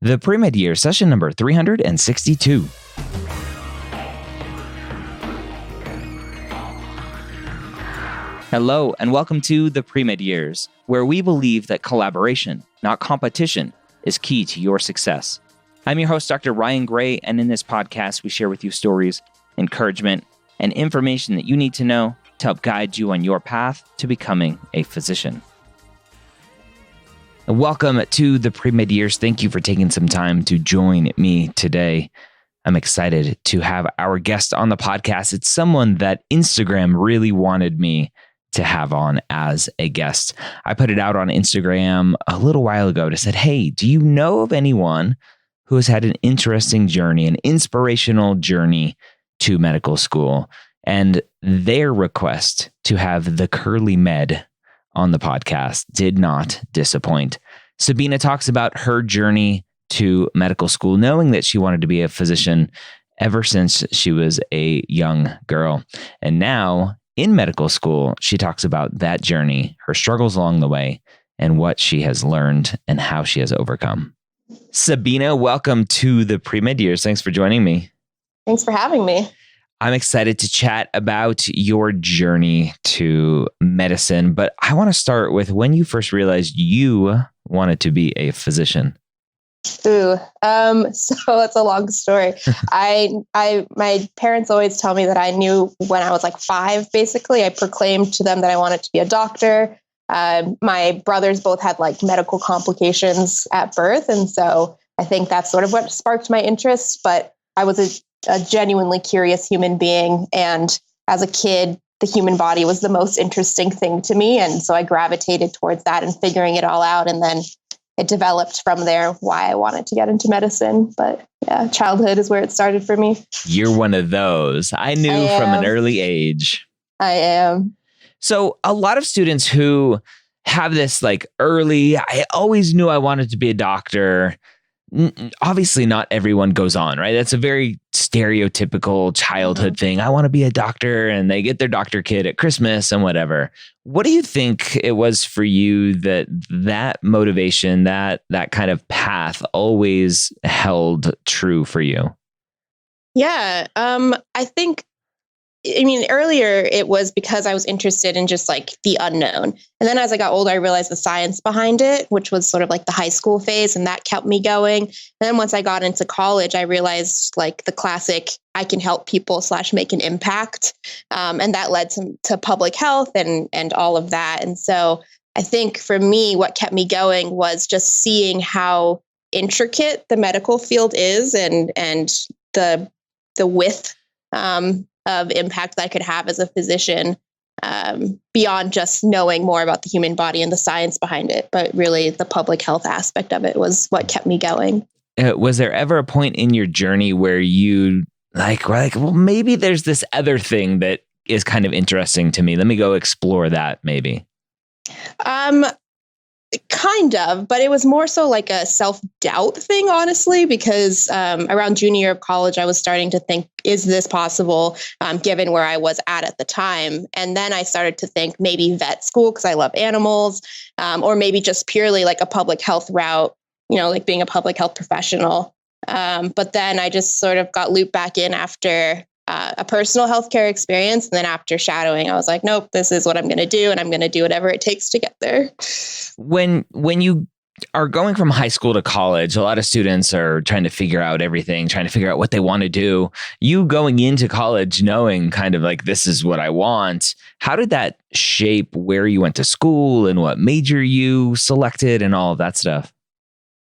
The Premed Year, session number 362. Hello, and welcome to the Premed Years, where we believe that collaboration, not competition, is key to your success. I'm your host, Dr. Ryan Gray, and in this podcast, we share with you stories, encouragement, and information that you need to know to help guide you on your path to becoming a physician. Welcome to the Premed Years. Thank you for taking some time to join me today. I'm excited to have our guest on the podcast. It's someone that Instagram really wanted me to have on as a guest. I put it out on Instagram a little while ago to said, hey, do you know of anyone who has had an interesting journey, an inspirational journey to medical school? And their request to have the Curly Med on the podcast did not disappoint. Sabina talks about her journey to medical school, knowing that she wanted to be a physician ever since she was a young girl. And now in medical school, she talks about that journey, her struggles along the way, and what she has learned and how she has overcome. Sabina, welcome to the Premed Years. Thanks for joining me. Thanks for having me. I'm excited to chat about your journey to medicine, but I want to start with when you first realized you wanted to be a physician. So it's a long story. My parents always tell me that I knew when I was like 5, basically. I proclaimed to them that I wanted to be a doctor. My brothers both had like medical complications at birth. And so I think that's sort of what sparked my interest, but I was a genuinely curious human being. And as a kid, the human body was the most interesting thing to me. And so I gravitated towards that and figuring it all out. And then it developed from there why I wanted to get into medicine. But yeah, childhood is where it started for me. You're one of those. I knew from an early age. I am. So a lot of students who have this like early, I always knew I wanted to be a doctor. Obviously, not everyone goes on, right? That's a very stereotypical childhood thing. I want to be a doctor, and they get their doctor kit at Christmas and whatever. What do you think it was for you that motivation, that kind of path always held true for you? Yeah, earlier it was because I was interested in just like the unknown. And then as I got older, I realized the science behind it, which was sort of like the high school phase, and that kept me going. And then once I got into college, I realized like the classic, I can help people / make an impact. And that led to public health and all of that. And so I think for me, what kept me going was just seeing how intricate the medical field is and the width of impact that I could have as a physician, beyond just knowing more about the human body and the science behind it, but really the public health aspect of it was what kept me going. Was there ever a point in your journey where you were like, well, maybe there's this other thing that is kind of interesting to me. Let me go explore that maybe. Kind of, but it was more so like a self-doubt thing, honestly, because around junior year of college, I was starting to think, is this possible, given where I was at the time? And then I started to think maybe vet school because I love animals, or maybe just purely like a public health route, like being a public health professional. But then I just sort of got looped back in after a personal healthcare experience. And then after shadowing, I was like, nope, this is what I'm going to do. And I'm going to do whatever it takes to get there. When you are going from high school to college, a lot of students are trying to figure out everything, trying to figure out what they want to do. You going into college knowing kind of like, this is what I want. How did that shape where you went to school and what major you selected and all of that stuff?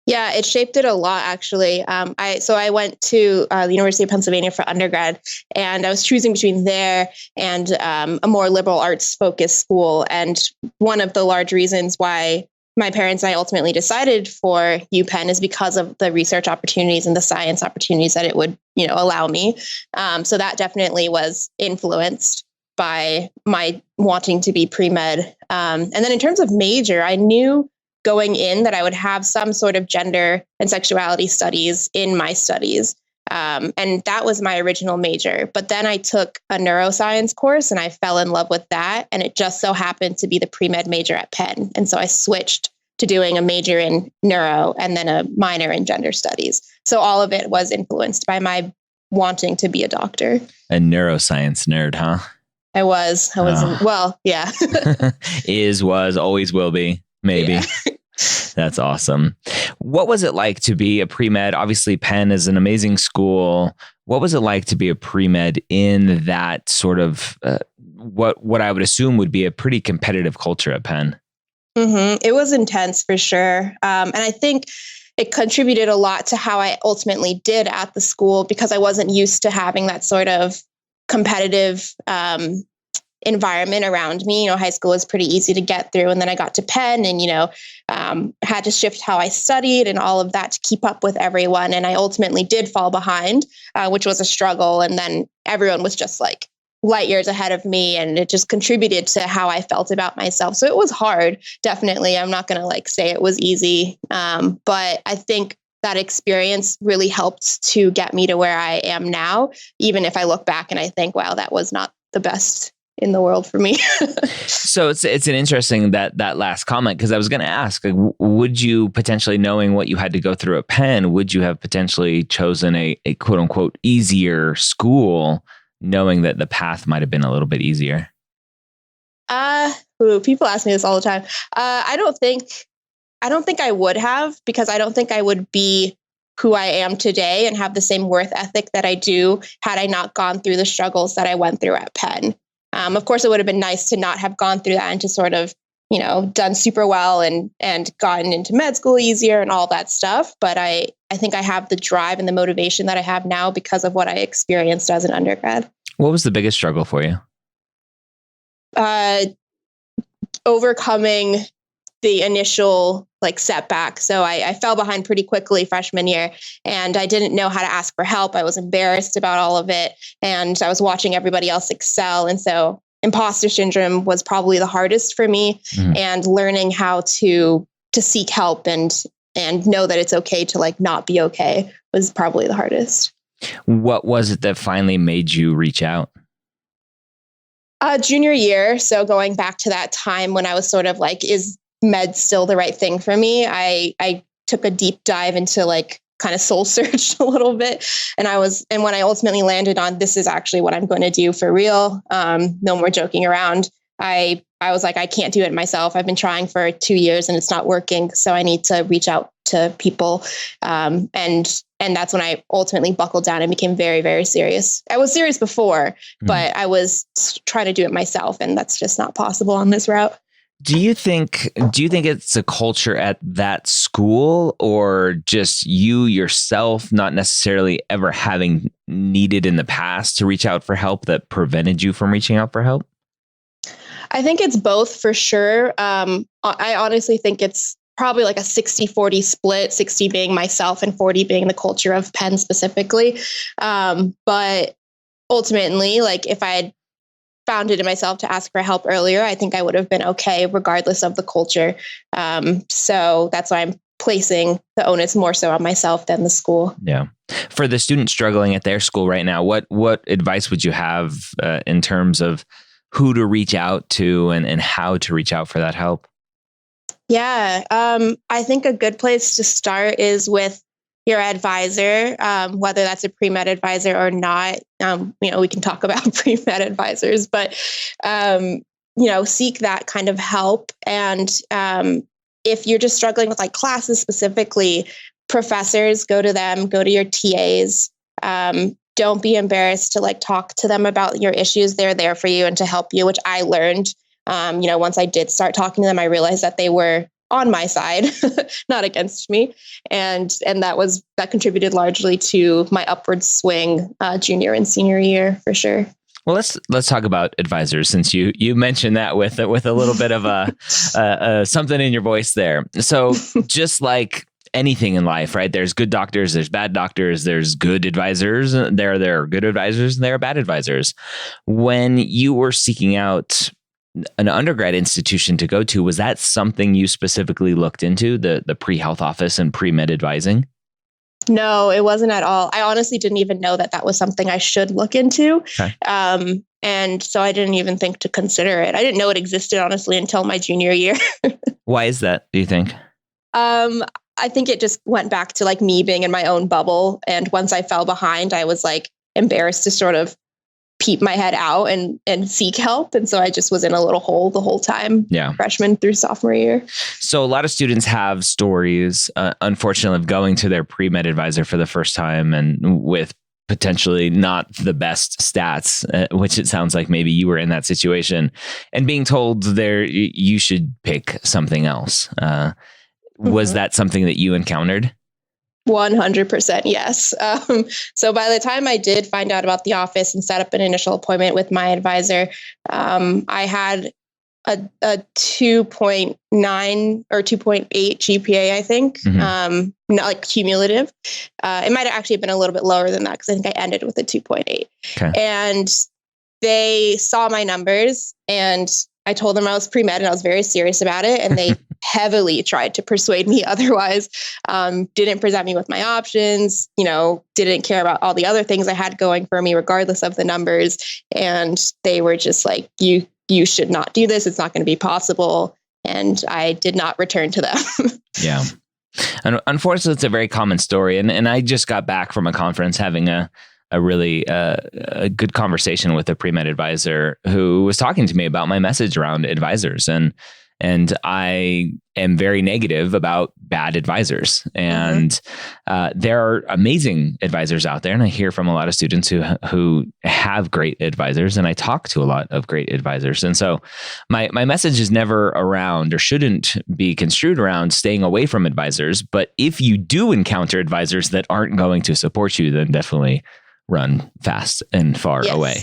Yeah, it shaped it a lot, actually. I went to the University of Pennsylvania for undergrad, and I was choosing between there and a more liberal arts focused school. And one of the large reasons why my parents and I ultimately decided for UPenn is because of the research opportunities and the science opportunities that it would, allow me. So that definitely was influenced by my wanting to be pre-med. And then in terms of major, I knew going in that I would have some sort of gender and sexuality studies in my studies. And that was my original major. But then I took a neuroscience course and I fell in love with that. And it just so happened to be the pre-med major at Penn. And so I switched to doing a major in neuro and then a minor in gender studies. So all of it was influenced by my wanting to be a doctor. A neuroscience nerd, huh? I was, well, yeah. Was, always will be, maybe. Yeah. That's awesome. What was it like to be a pre-med? Obviously, Penn is an amazing school. What was it like to be a pre-med in that sort of what I would assume would be a pretty competitive culture at Penn? Mm-hmm. It was intense for sure. And I think it contributed a lot to how I ultimately did at the school because I wasn't used to having that sort of competitive environment around me. High school was pretty easy to get through. And then I got to Penn and, had to shift how I studied and all of that to keep up with everyone. And I ultimately did fall behind, which was a struggle. And then everyone was just like light years ahead of me. And it just contributed to how I felt about myself. So it was hard, definitely. I'm not going to say it was easy. But I think that experience really helped to get me to where I am now, even if I look back and I think, wow, that was not the best in the world for me. So it's an interesting that last comment, because I was going to ask, would you potentially, knowing what you had to go through at Penn, would you have potentially chosen a quote unquote easier school, knowing that the path might have been a little bit easier? People ask me this all the time. I don't think I would have, because I don't think I would be who I am today and have the same worth ethic that I do had I not gone through the struggles that I went through at Penn. Of course, it would have been nice to not have gone through that and to sort of, done super well and gotten into med school easier and all that stuff. But I think I have the drive and the motivation that I have now because of what I experienced as an undergrad. What was the biggest struggle for you? Overcoming the initial setback. So I fell behind pretty quickly freshman year and I didn't know how to ask for help. I was embarrassed about all of it and I was watching everybody else excel. And so imposter syndrome was probably the hardest for me, and learning how to seek help and know that it's okay to not be okay was probably the hardest. What was it that finally made you reach out? Junior year. So going back to that time when I was sort of is med still the right thing for me? I took a deep dive into kind of soul searched a little bit. And when I ultimately landed on, this is actually what I'm going to do for real. No more joking around. I was like, I can't do it myself. I've been trying for 2 years and it's not working. So I need to reach out to people. And that's when I ultimately buckled down and became very, very serious. I was serious before, but I was trying to do it myself. And that's just not possible on this route. Do you think it's a culture at that school, or just you yourself not necessarily ever having needed in the past to reach out for help that prevented you from reaching out for help? I think it's both for sure. I honestly think it's probably a 60-40 split, 60 being myself and 40 being the culture of Penn specifically. But ultimately, if I had found it in myself to ask for help earlier, I think I would have been okay regardless of the culture. So that's why I'm placing the onus more so on myself than the school. Yeah. For the students struggling at their school right now, what advice would you have in terms of who to reach out to and how to reach out for that help? Yeah. I think a good place to start is with your advisor, whether that's a pre-med advisor or not. We can talk about pre-med advisors, but, seek that kind of help. And if you're just struggling with classes specifically, professors, go to them, go to your TAs. Don't be embarrassed to talk to them about your issues. They're there for you and to help you, which I learned. Once I did start talking to them, I realized that they were on my side, not against me. And that contributed largely to my upward swing junior and senior year for sure. Well, let's talk about advisors, since you mentioned that with a little bit of a something in your voice there. So just like anything in life, right? There's good doctors, there's bad doctors, there's good advisors. There are good advisors and there are bad advisors. When you were seeking out an undergrad institution to go to, was that something you specifically looked into, the pre-health office and pre-med advising? No, it wasn't at all. I honestly didn't even know that was something I should look into. Okay. And so I didn't even think to consider it. I didn't know it existed, honestly, until my junior year. Why is that, do you think? I think it just went back to like me being in my own bubble. And once I fell behind, I was like embarrassed to sort of peep my head out and seek help. And so I just was in a little hole the whole time, freshman through sophomore year. So a lot of students have stories, unfortunately, of going to their pre-med advisor for the first time and with potentially not the best stats, which it sounds like maybe you were in that situation, and being told there you should pick something else. Was that something that you encountered? 100% yes. So by the time I did find out about the office and set up an initial appointment with my advisor, I had a 2.9 or 2.8 GPA, I think, not like cumulative. It might have actually been a little bit lower than that because I think I ended with a 2.8. Okay. And they saw my numbers and I told them I was pre-med and I was very serious about it. And they heavily tried to persuade me otherwise, didn't present me with my options, didn't care about all the other things I had going for me, regardless of the numbers. And they were just like, you should not do this. It's not going to be possible. And I did not return to them. Yeah. And unfortunately, it's a very common story. And I just got back from a conference having a really a good conversation with a pre-med advisor who was talking to me about my message around advisors. And I am very negative about bad advisors. And there are amazing advisors out there. And I hear from a lot of students who have great advisors. And I talk to a lot of great advisors. And so my message is never around, or shouldn't be construed around, staying away from advisors. But if you do encounter advisors that aren't going to support you, then definitely run fast and far away.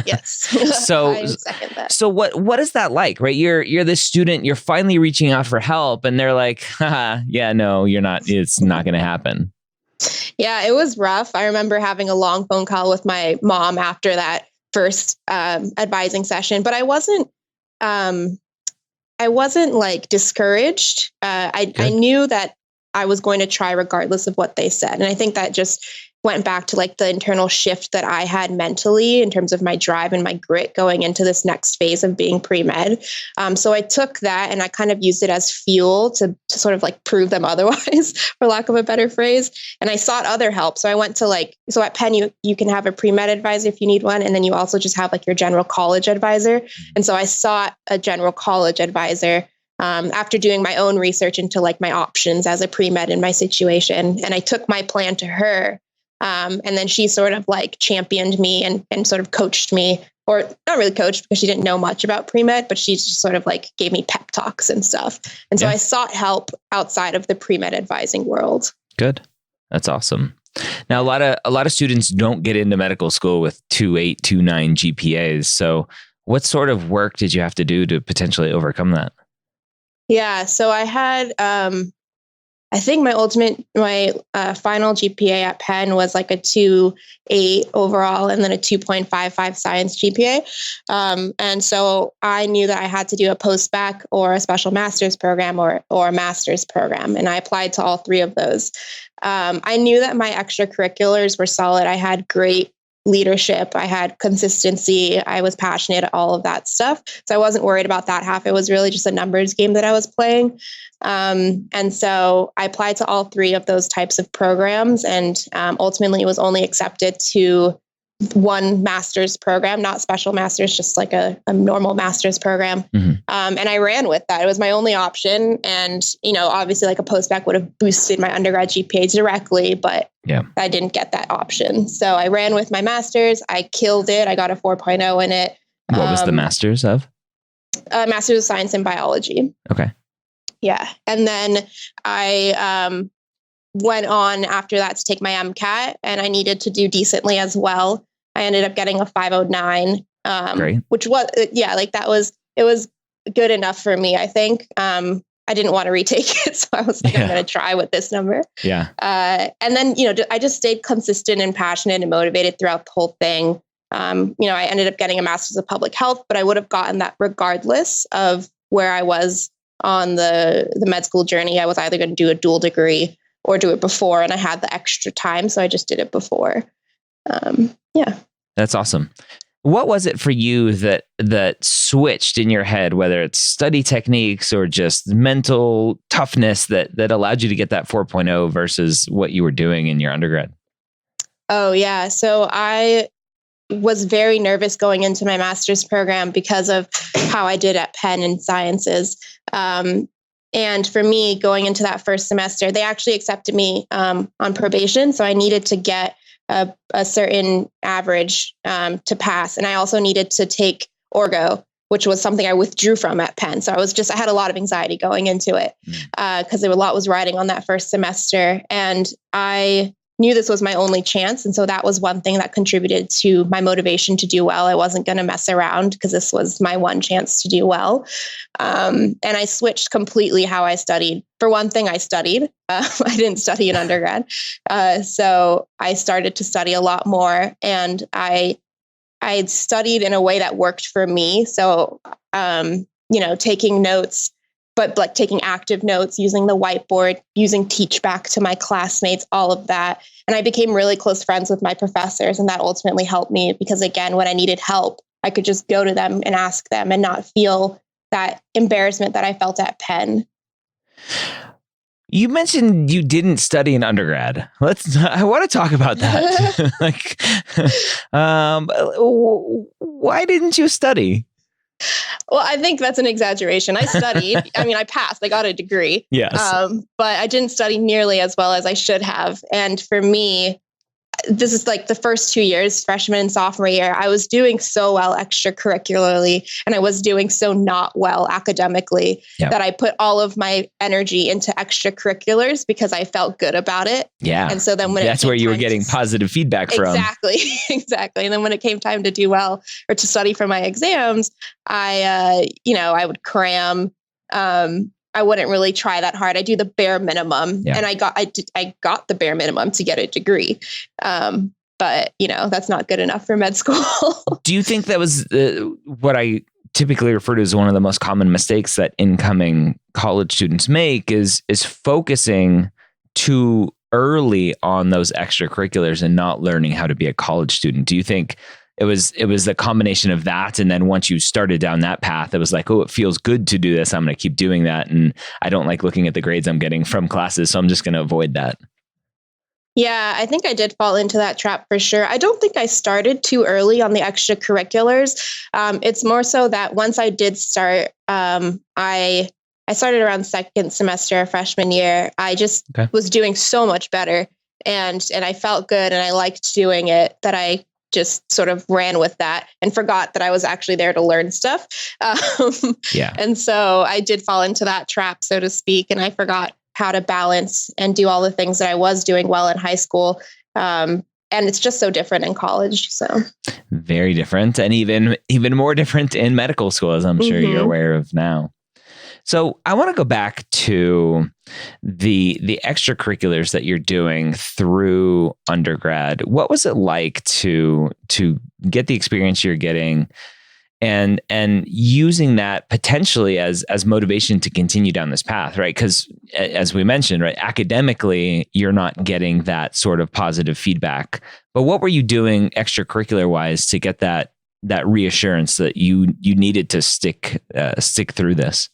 Yes. So what is that like, right? You're this student, you're finally reaching out for help and they're like, yeah, no, you're not, it's not going to happen. Yeah, it was rough. I remember having a long phone call with my mom after that first advising session, but I wasn't like discouraged. I knew that I was going to try regardless of what they said. And I think that just went back to like the internal shift that I had mentally in terms of my drive and my grit going into this next phase of being pre-med. So I took that and I kind of used it as fuel to sort of like prove them otherwise, for lack of a better phrase. And I sought other help. So I went to so at Penn, you can have a pre-med advisor if you need one. And then you also just have like your general college advisor. And so I sought a general college advisor after doing my own research into like my options as a pre-med in my situation. And I took my plan to her. And then she sort of like championed me and sort of coached me, or not really coached because she didn't know much about pre-med, but she just sort of like gave me pep talks and stuff. And so I sought help outside of the pre-med advising world. Good. That's awesome. Now, a lot of students don't get into medical school with 2.8, 2.9 GPAs. So what sort of work did you have to do to potentially overcome that? Yeah. So I had, I think my final GPA at Penn was like a 2.8 overall and then a 2.55 science GPA. And so I knew that I had to do a post-bac or a special master's program or a master's program. And I applied to all three of those. I knew that my extracurriculars were solid. I had great leadership. I had consistency. I was passionate, all of that stuff. So I wasn't worried about that half. It was really just a numbers game that I was playing. And so I applied to all three of those types of programs and ultimately was only accepted to one master's program, not special master's, just like a normal master's program. And I ran with that. It was my only option. And, obviously like a post-bac would have boosted my undergrad GPA directly, but I didn't get that option. So I ran with my master's. I killed it. I got a 4.0 in it. What was the master's of? Master's of Science in Biology. Okay. Yeah. And then I went on after that to take my MCAT, and I needed to do decently as well. I ended up getting a 509, which was, it was good enough for me, I think. I didn't want to retake it. So I was like, I'm going to try with this number. Yeah. And then, I just stayed consistent and passionate and motivated throughout the whole thing. I ended up getting a master's of public health, but I would have gotten that regardless of where I was on the med school journey. I was either going to do a dual degree or do it before. And I had the extra time. So I just did it before. That's awesome. What was it for you that switched in your head, whether it's study techniques or just mental toughness that allowed you to get that 4.0 versus what you were doing in your undergrad? Oh, yeah. So I was very nervous going into my master's program because of how I did at Penn in sciences. And for me, going into that first semester, they actually accepted me on probation. So I needed to get a certain average to pass. And I also needed to take Orgo, which was something I withdrew from at Penn. So I had a lot of anxiety going into it because a lot was riding on that first semester. And I knew this was my only chance. And so that was one thing that contributed to my motivation to do well. I wasn't going to mess around because this was my one chance to do well. And I switched completely how I studied. For one thing, I studied. I didn't study in undergrad. So I started to study a lot more, and I studied in a way that worked for me. So, taking notes, but like taking active notes, using the whiteboard, using Teach Back to my classmates, all of that. And I became really close friends with my professors. And that ultimately helped me because, again, when I needed help, I could just go to them and ask them and not feel that embarrassment that I felt at Penn. You mentioned you didn't study in undergrad. I want to talk about that. Why didn't you study? Well, I think that's an exaggeration. I studied. I mean, I passed. I got a degree. Yes. But I didn't study nearly as well as I should have. And for me, this is like the first 2 years, freshman and sophomore year, I was doing so well extracurricularly, and I was doing so not well academically that I put all of my energy into extracurriculars because I felt good about it. Yeah. And so then when that's where you were getting positive feedback from. Exactly. And then when it came time to do well or to study for my exams, I would cram. I wouldn't really try that hard. I do the bare minimum, and I got the bare minimum to get a degree. But that's not good enough for med school. Do you think that was what I typically refer to as one of the most common mistakes that incoming college students make is focusing too early on those extracurriculars and not learning how to be a college student? Do you think it was a combination of that, and then once you started down that path, it was like, oh, it feels good to do this, I'm going to keep doing that, and I don't like looking at the grades I'm getting from classes, so I'm just going to avoid that? Yeah, I think I did fall into that trap for sure. I don't think I started too early on the extracurriculars. It's more so that once I did start, I started around second semester of freshman year. I just was doing so much better, and I felt good, and I liked doing it, that I just sort of ran with that and forgot that I was actually there to learn stuff. And so I did fall into that trap, so to speak, and I forgot how to balance and do all the things that I was doing well in high school. And it's just so different in college. So very different, and even more different in medical school, as I'm sure you're aware of now. So I want to go back to the extracurriculars that you're doing through undergrad. What was it like to get the experience you're getting and using that potentially as motivation to continue down this path, right? Because as we mentioned, right, academically, you're not getting that sort of positive feedback. But what were you doing extracurricular wise to get that reassurance that you needed to stick through this?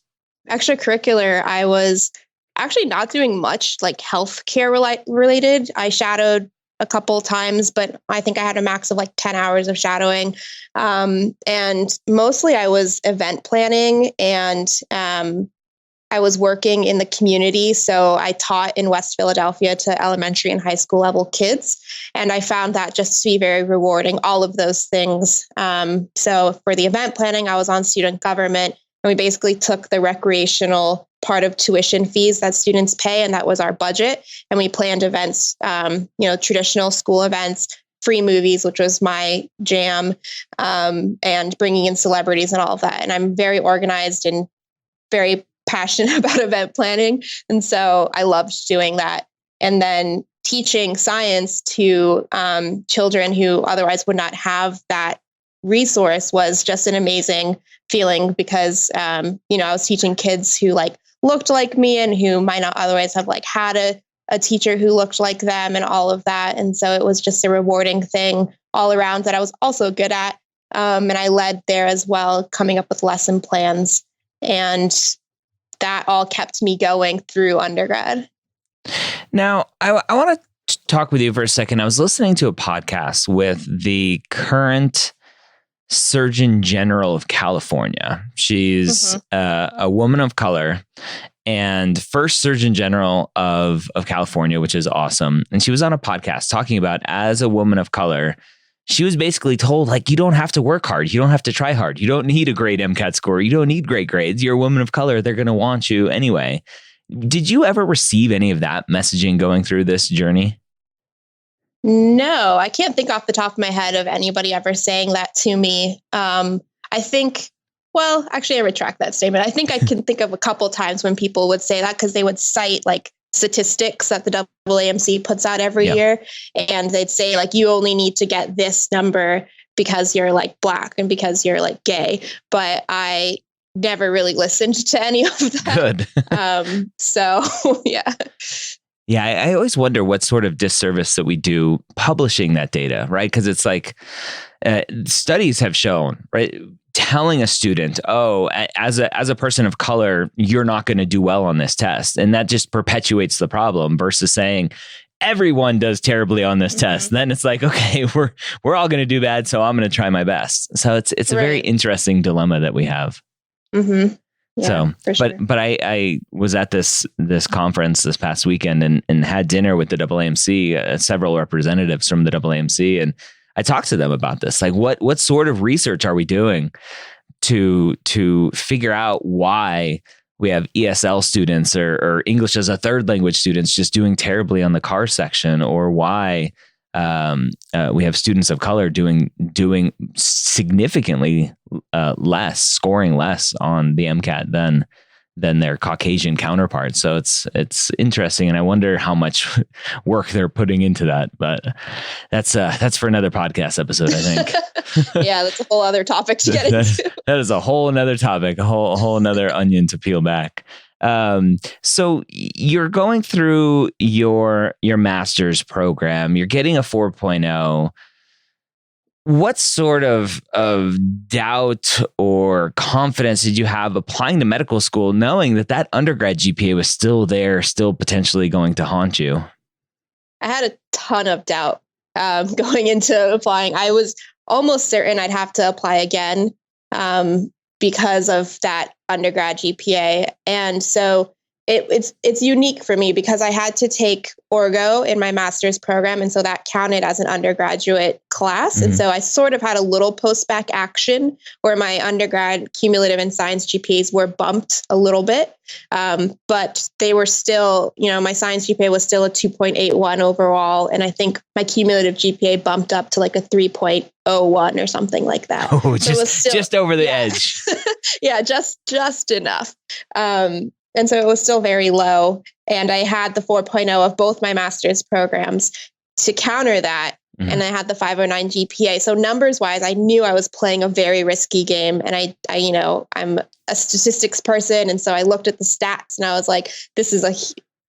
Extracurricular, I was actually not doing much like healthcare related. I shadowed a couple times, but I think I had a max of like 10 hours of shadowing. And mostly I was event planning, and I was working in the community. So I taught in West Philadelphia to elementary and high school level kids. And I found that just to be very rewarding, all of those things. So for the event planning, I was on student government. And we basically took the recreational part of tuition fees that students pay, and that was our budget. And we planned events, traditional school events, free movies, which was my jam, and bringing in celebrities and all of that. And I'm very organized and very passionate about event planning. And so I loved doing that. And then teaching science to children who otherwise would not have that resource was just an amazing feeling because, I was teaching kids who like looked like me and who might not otherwise have like had a teacher who looked like them and all of that. And so it was just a rewarding thing all around that I was also good at. And I led there as well, coming up with lesson plans. And that all kept me going through undergrad. Now, I want to talk with you for a second. I was listening to a podcast with the current Surgeon General of California. She's a woman of color and first Surgeon General of California, which is awesome. And she was on a podcast talking about, as a woman of color, she was basically told, like, you don't have to work hard. You don't have to try hard. You don't need a great MCAT score. You don't need great grades. You're a woman of color. They're going to want you anyway. Did you ever receive any of that messaging going through this journey? No, I can't think off the top of my head of anybody ever saying that to me. I think, well, actually, I retract that statement. I think I can think of a couple times when people would say that because they would cite like statistics that the AAMC puts out every year. And they'd say like, you only need to get this number because you're like Black and because you're like gay. But I never really listened to any of that. Good. So, yeah. Yeah, I always wonder what sort of disservice that we do publishing that data, right? Because it's like studies have shown, right? Telling a student, oh, as a person of color, you're not going to do well on this test. And that just perpetuates the problem versus saying everyone does terribly on this test. Then it's like, okay, we're all going to do bad, so I'm going to try my best. So it's a very interesting dilemma that we have. Mm-hmm. Yeah, so, sure. but I was at this conference this past weekend and had dinner with the AAMC, several representatives from the AAMC, and I talked to them about this. Like, what sort of research are we doing to figure out why we have ESL students or English as a third language students just doing terribly on the CAR section, or why we have students of color doing significantly less, scoring less on the MCAT than their Caucasian counterparts. So it's interesting, and I wonder how much work they're putting into that. But that's for another podcast episode, I think. Yeah, that's a whole other topic to get into. That is a whole another topic, a whole another onion to peel back. So you're going through your master's program, you're getting a 4.0. What sort of doubt or confidence did you have applying to medical school, knowing that undergrad GPA was still there, still potentially going to haunt you? I had a ton of doubt going into applying. I was almost certain I'd have to apply again because of that undergrad GPA. And so it's unique for me because I had to take Orgo in my master's program. And so that counted as an undergraduate class. Mm-hmm. And so I sort of had a little post-bac action where my undergrad cumulative and science GPAs were bumped a little bit. But they were still, my science GPA was still a 2.81 overall. And I think my cumulative GPA bumped up to like a 3.01 or something like that. Oh, so it was still, just over the edge. Yeah, just enough. And so it was still very low. And I had the 4.0 of both my master's programs to counter that. Mm-hmm. And I had the 509 GPA. So numbers wise, I knew I was playing a very risky game. And I I'm a statistics person. And so I looked at the stats and I was like, this is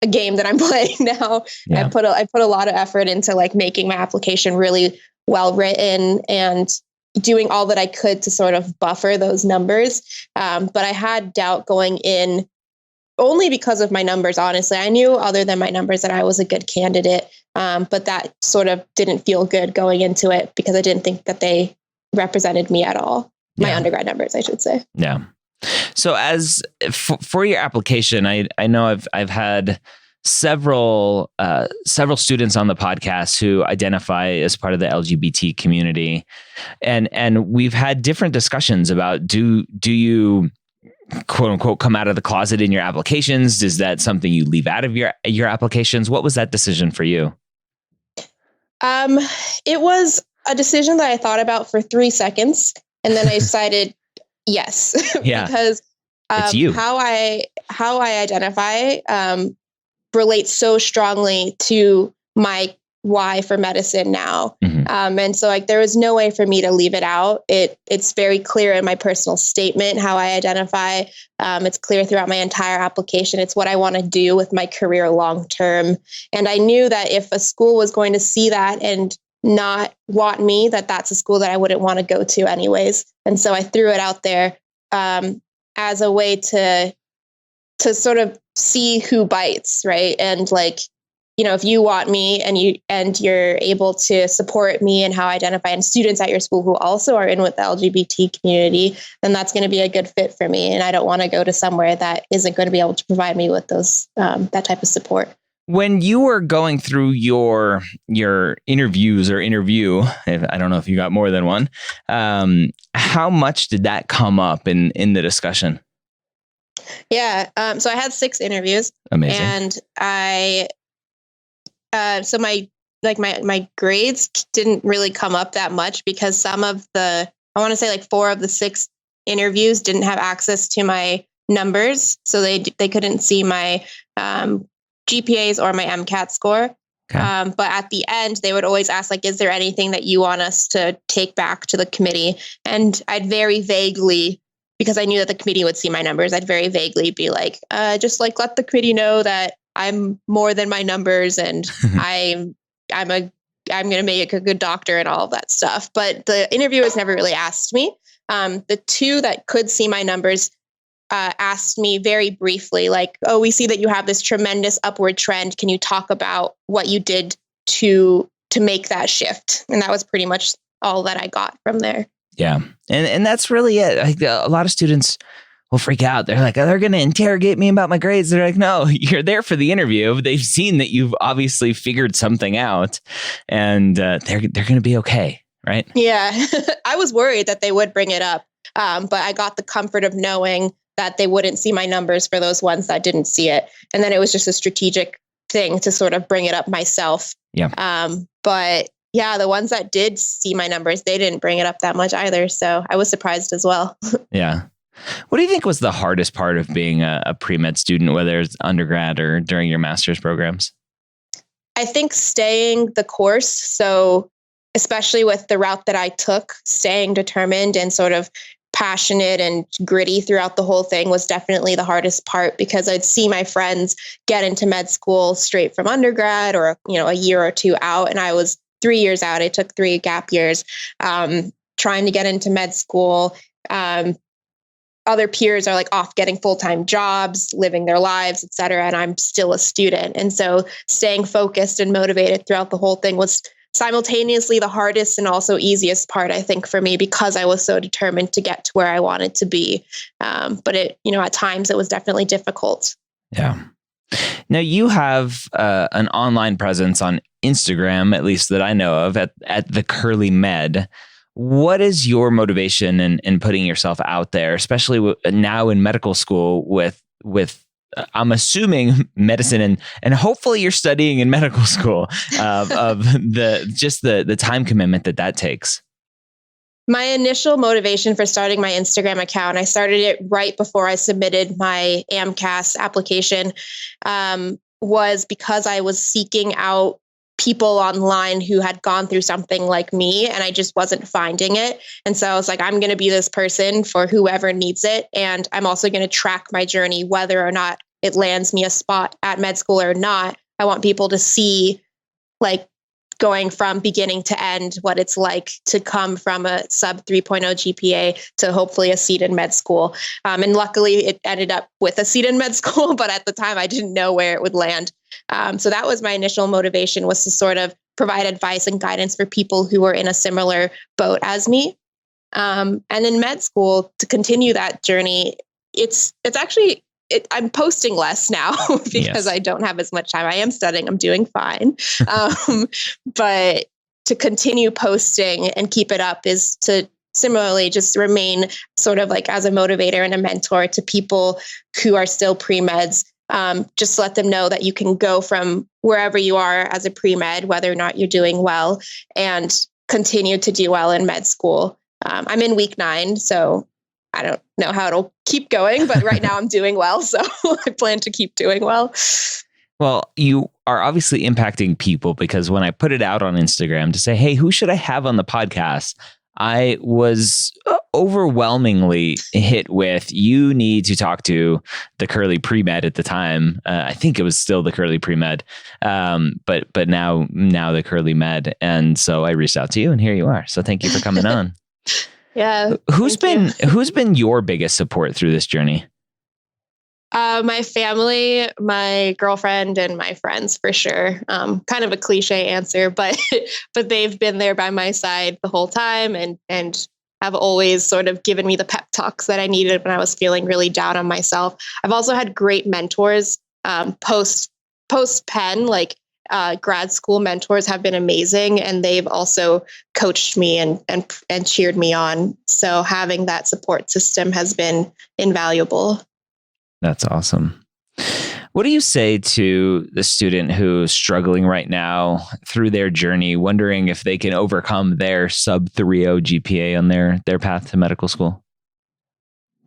a game that I'm playing now. Yeah. I put a lot of effort into like making my application really well written and doing all that I could to sort of buffer those numbers. But I had doubt going in only because of my numbers, honestly. I knew other than my numbers that I was a good candidate, but that sort of didn't feel good going into it because I didn't think that they represented me at all. My undergrad numbers, I should say. Yeah. So for your application, I know I've had several students on the podcast who identify as part of the LGBT community, and we've had different discussions about do you quote unquote come out of the closet in your applications? Is that something you leave out of your applications? What was that decision for you? It was a decision that I thought about for 3 seconds, and then I decided yes. Yeah. Because it's you. how I identify relates so strongly to my why for medicine now. Mm-hmm. And so like there was no way for me to leave it out. It's very clear in my personal statement how I identify. It's clear throughout my entire application. It's what I want to do with my career long term. And I knew that if a school was going to see that and not want me, that's a school that I wouldn't want to go to anyways. And so I threw it out there as a way to sort of see who bites, right? And like, if you want me and you're able to support me and how I identify, and students at your school who also are in with the LGBT community, then that's going to be a good fit for me. And I don't want to go to somewhere that isn't going to be able to provide me with those that type of support. When you were going through your interviews or interview, I don't know if you got more than one, how much did that come up in the discussion? Yeah. So I had 6 interviews. Amazing. And so my grades didn't really come up that much because some of I want to say like 4 of the 6 interviews didn't have access to my numbers. So they couldn't see my GPAs or my MCAT score. Okay. But at the end, they would always ask, like, is there anything that you want us to take back to the committee? And I'd very vaguely, because I knew that the committee would see my numbers, I'd very vaguely be like, just like let the committee know that I'm more than my numbers and I'm going to make a good doctor and all of that stuff. But the interviewers never really asked me. The 2 that could see my numbers asked me very briefly, like, oh, we see that you have this tremendous upward trend. Can you talk about what you did to make that shift? And that was pretty much all that I got from there. Yeah. And that's really it. Like, a lot of students will freak out. They're like, oh, they're going to interrogate me about my grades. They're like, no, you're there for the interview. They've seen that you've obviously figured something out, and they're going to be okay. Right. Yeah. I was worried that they would bring it up. But I got the comfort of knowing that they wouldn't see my numbers for those ones that didn't see it. And then it was just a strategic thing to sort of bring it up myself. Yeah. But yeah, the ones that did see my numbers, they didn't bring it up that much either. So I was surprised as well. Yeah. What do you think was the hardest part of being a pre-med student, whether it's undergrad or during your master's programs? I think staying the course. So especially with the route that I took, staying determined and sort of passionate and gritty throughout the whole thing was definitely the hardest part, because I'd see my friends get into med school straight from undergrad or, a year or 2 out. And I was 3 years out. I took 3 gap years trying to get into med school. Other peers are like off getting full-time jobs, living their lives, et cetera. And I'm still a student. And so staying focused and motivated throughout the whole thing was simultaneously the hardest and also easiest part, I think, for me, because I was so determined to get to where I wanted to be. But at times it was definitely difficult. Yeah. Now you have an online presence on Instagram, at least that I know of, at the Curly Med. What is your motivation in putting yourself out there, especially now in medical school with I'm assuming medicine and hopefully you're studying in medical school of the time commitment that takes? My initial motivation for starting my Instagram account, I started it right before I submitted my AMCAS application, was because I was seeking out people online who had gone through something like me, and I just wasn't finding it. And so I was like, I'm going to be this person for whoever needs it. And I'm also going to track my journey, whether or not it lands me a spot at med school or not. I want people to see, like, going from beginning to end, what it's like to come from a sub 3.0 GPA to hopefully a seat in med school. And luckily it ended up with a seat in med school, but at the time I didn't know where it would land. So that was my initial motivation, was to sort of provide advice and guidance for people who were in a similar boat as me. And in med school, to continue that journey, it's actually, I'm posting less now because yes. I don't have as much time. I am studying. I'm doing fine. But to continue posting and keep it up is to similarly just remain sort of like as a motivator and a mentor to people who are still pre-meds. Just let them know that you can go from wherever you are as a pre-med, whether or not you're doing well, and continue to do well in med school. I'm in week 9, so I don't know how it'll keep going, but right now I'm doing well. So I plan to keep doing well. Well, you are obviously impacting people, because when I put it out on Instagram to say, hey, who should I have on the podcast? I was overwhelmingly hit with, you need to talk to the Curly Premed at the time. I think it was still the Curly Premed, but now the Curly Med. And so I reached out to you, and here you are. So thank you for coming on. Yeah. Who's been your biggest support through this journey? My family, my girlfriend, and my friends, for sure. Kind of a cliche answer, but they've been there by my side the whole time, and have always sort of given me the pep talks that I needed when I was feeling really down on myself. I've also had great mentors post Penn, like grad school mentors have been amazing, and they've also coached me and cheered me on. So having that support system has been invaluable. That's awesome. What do you say to the student who's struggling right now through their journey, wondering if they can overcome their sub 3.0 GPA on their path to medical school?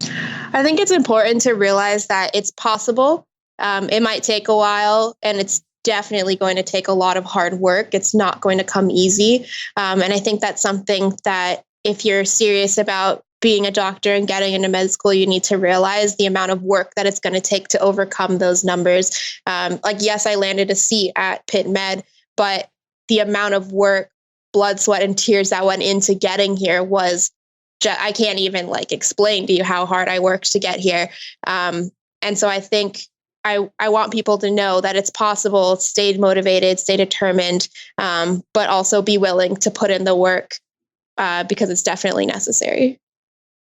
I think it's important to realize that it's possible. It might take a while, and it's definitely going to take a lot of hard work. It's not going to come easy. And I think that's something that if you're serious about being a doctor and getting into med school, you need to realize the amount of work that it's going to take to overcome those numbers. Yes, I landed a seat at Pitt Med, but the amount of work, blood, sweat, and tears that went into getting here was I can't even explain to you how hard I worked to get here. And so I think I want people to know that it's possible, stay motivated, stay determined, but also be willing to put in the work because it's definitely necessary.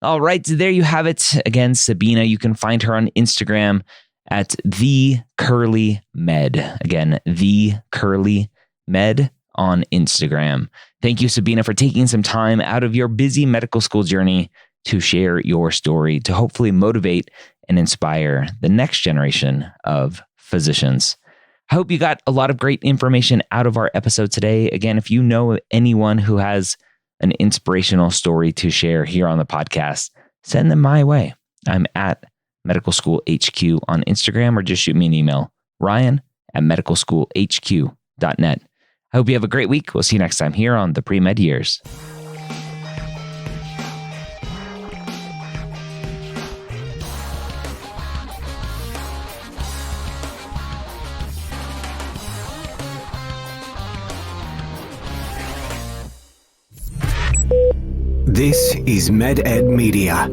All right, there you have it. Again, Sabina, you can find her on Instagram at The Curly Med. Again, The Curly Med on Instagram. Thank you, Sabina, for taking some time out of your busy medical school journey to share your story, to hopefully motivate and inspire the next generation of physicians. I hope you got a lot of great information out of our episode today. Again, if you know anyone who has an inspirational story to share here on the podcast, send them my way. I'm at Medical School HQ on Instagram, or just shoot me an email, ryan@medicalschoolhq.net. I hope you have a great week. We'll see you next time here on the Premed Years. This is MedEd Media.